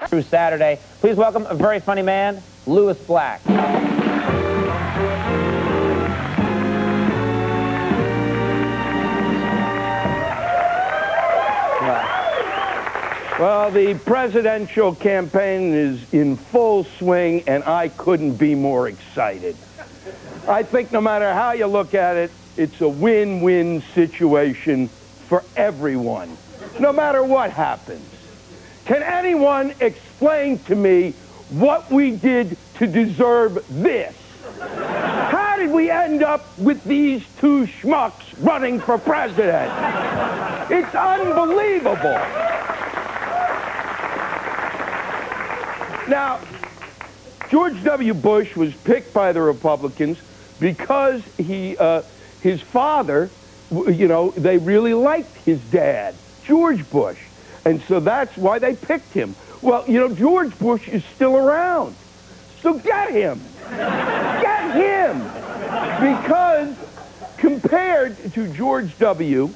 through Saturday. Please welcome a very funny man, Lewis Black. Well, the presidential campaign is in full swing, and I couldn't be more excited. I think no matter how you look at it, it's a win-win situation for everyone, no matter what happens. Can anyone explain to me what we did to deserve this? How did we end up with these two schmucks running for president? It's unbelievable. Now, George W. Bush was picked by the Republicans because his father, you know, they really liked his dad, George Bush. And so that's why they picked him. Well, you know, George Bush is still around. So get him. Get him. Because compared to George W.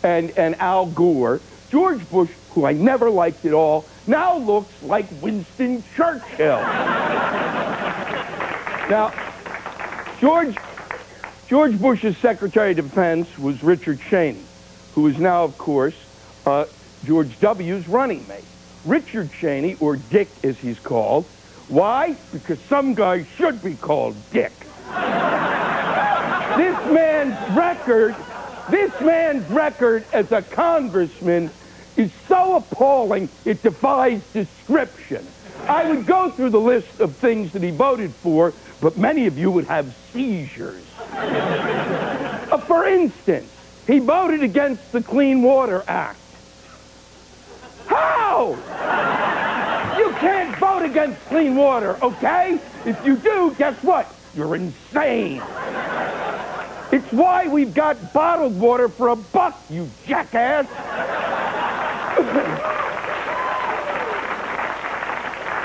and Al Gore, George Bush, who I never liked at all, now looks like Winston Churchill. Now, George Bush's Secretary of Defense was Richard Cheney, who is now, of course, George W.'s running mate. Richard Cheney, or Dick as he's called. Why? Because some guys should be called Dick. This man's record as a congressman is so appalling, it defies description. I would go through the list of things that he voted for, but many of you would have seizures. For instance, he voted against the Clean Water Act. How? You can't vote against clean water, okay? If you do, guess what? You're insane. It's why we've got bottled water for $1, you jackass.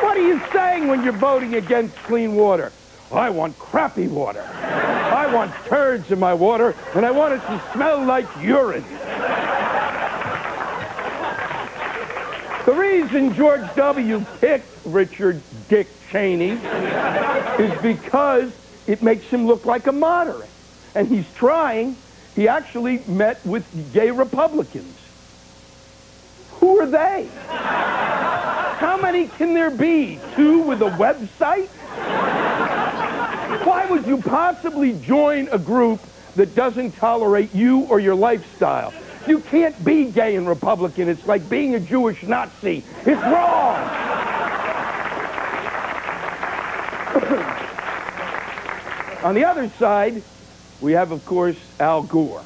What are you saying when you're voting against clean water? I want crappy water. I want turds in my water, and I want it to smell like urine. The reason George W. picked Richard Dick Cheney is because it makes him look like a moderate. And he actually met with gay Republicans. Who are they? How many can there be? 2 with a website? Why would you possibly join a group that doesn't tolerate you or your lifestyle? You can't be gay and Republican. It's like being a Jewish Nazi. It's wrong. On the other side, we have, of course, Al Gore,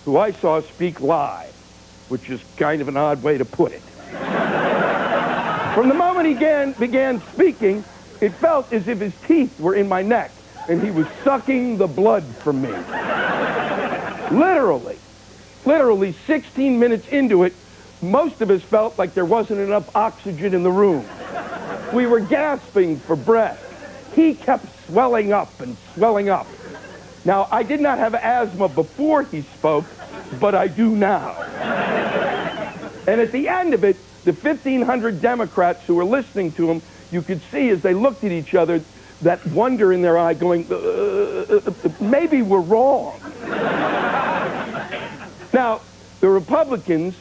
who I saw speak live, which is kind of an odd way to put it. From the moment he began speaking, it felt as if his teeth were in my neck, and he was sucking the blood from me. Literally 16 minutes into it, most of us felt like there wasn't enough oxygen in the room. We were gasping for breath. He kept swelling up and swelling up. Now, I did not have asthma before he spoke, but I do now. And at the end of it, the 1,500 Democrats who were listening to him, you could see as they looked at each other, that wonder in their eye going, maybe we're wrong. Now, the Republicans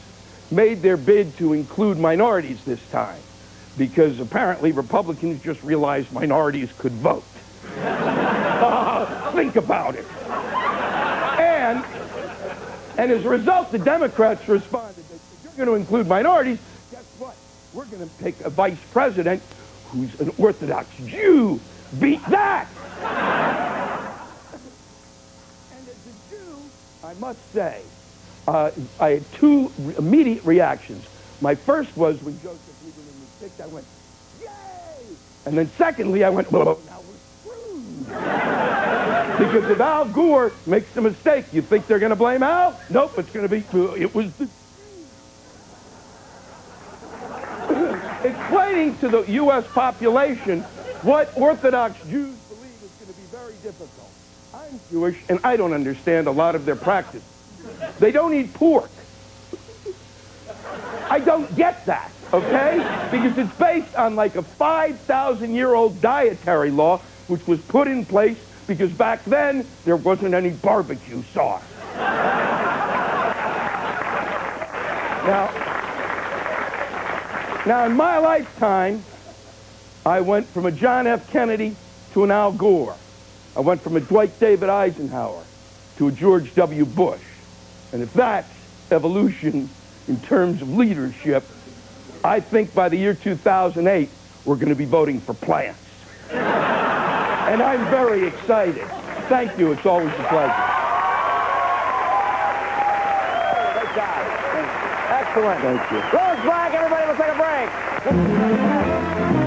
made their bid to include minorities this time because apparently Republicans just realized minorities could vote. Think about it. And as a result, the Democrats responded. They said, you're going to include minorities. Guess what? We're going to pick a vice president who's an Orthodox Jew. Beat that! And as a Jew, I must say, I had 2 immediate reactions. My first was when Joseph Lieberman was picked, I went, yay! And then secondly, I went, well, now we're screwed. Because if Al Gore makes a mistake, you think they're going to blame Al? Nope, it's going to be, it was the explaining to the U.S. population what Orthodox Jews believe is going to be very difficult. I'm Jewish, and I don't understand a lot of their practice. They don't eat pork. I don't get that, okay? Because it's based on like a 5,000-year-old dietary law, which was put in place because back then there wasn't any barbecue sauce. Now, in my lifetime, I went from a John F. Kennedy to an Al Gore. I went from a Dwight David Eisenhower to a George W. Bush. And if that's evolution in terms of leadership, I think by the year 2008, we're going to be voting for plants. And I'm very excited. Thank you. It's always a pleasure. Great job. Excellent. Thank you. Louis Black, everybody, let's take a break.